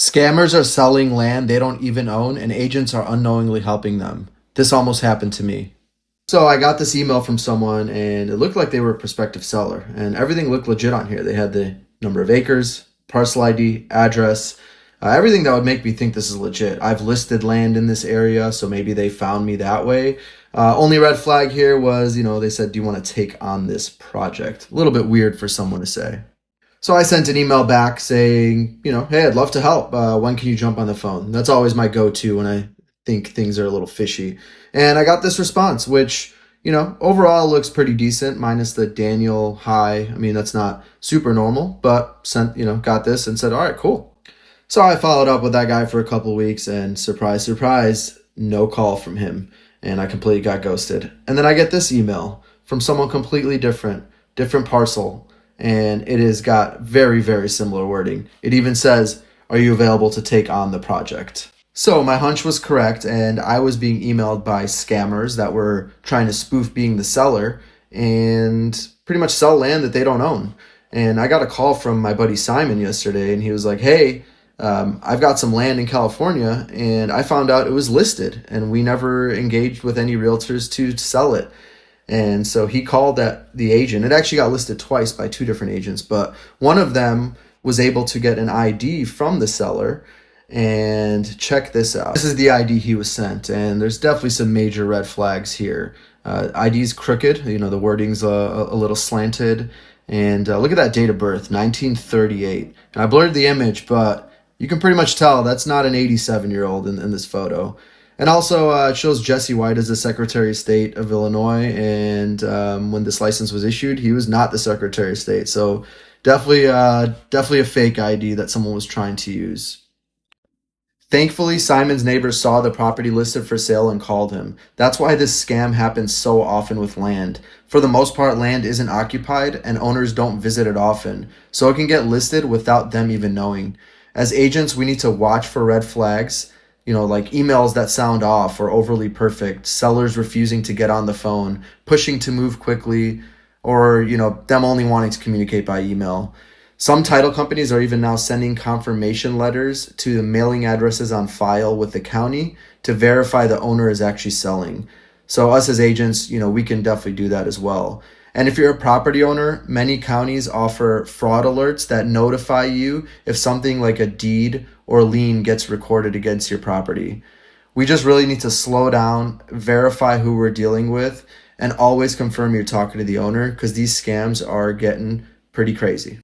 Scammers are selling land they don't even own, and agents are unknowingly helping them. This almost happened to me. So I got this email from someone, and it looked like they were a prospective seller, and everything looked legit on here. They had the number of acres, parcel ID, address, everything that would make me think this is legit. I've listed land in this area, so maybe they found me that way. Only red flag here was, they said, "Do you want to take on this project?" A little bit weird for someone to say. So I sent an email back saying, "Hey, I'd love to help. When can you jump on the phone?" That's always my go-to when I think things are a little fishy. And I got this response, which, overall looks pretty decent, minus the Daniel hi. I mean, that's not super normal, but got this and said, "All right, cool." So I followed up with that guy for a couple of weeks, and surprise, surprise, no call from him. And I completely got ghosted. And then I get this email from someone completely different parcel, and it has got very, very similar wording. It even says, "Are you available to take on the project?" So my hunch was correct, and I was being emailed by scammers that were trying to spoof being the seller and pretty much sell land that they don't own. And I got a call from my buddy Simon yesterday, and he was like, "Hey, I've got some land in California, and I found out it was listed, and we never engaged with any realtors to sell it." And so he called the agent. It actually got listed twice by two different agents, but one of them was able to get an ID from the seller. And check this out. This is the ID he was sent, and there's definitely some major red flags here. ID's crooked, the wording's a little slanted, and look at that date of birth, 1938. And I blurred the image, but you can pretty much tell that's not an 87-year-old in this photo. And also, it shows Jesse White as the Secretary of State of Illinois, and when this license was issued, he was not the Secretary of State. So definitely a fake ID that someone was trying to use. Thankfully, Simon's neighbors saw the property listed for sale and called him. That's why this scam happens so often with land. For the most part, land isn't occupied and owners don't visit it often, so it can get listed without them even knowing. As agents, we need to watch for red flags, like emails that sound off or overly perfect, sellers refusing to get on the phone, pushing to move quickly, or, them only wanting to communicate by email. Some title companies are even now sending confirmation letters to the mailing addresses on file with the county to verify the owner is actually selling. So us as agents, we can definitely do that as well. And if you're a property owner, many counties offer fraud alerts that notify you if something like a deed or lien gets recorded against your property. We just really need to slow down, verify who we're dealing with, and always confirm you're talking to the owner, because these scams are getting pretty crazy.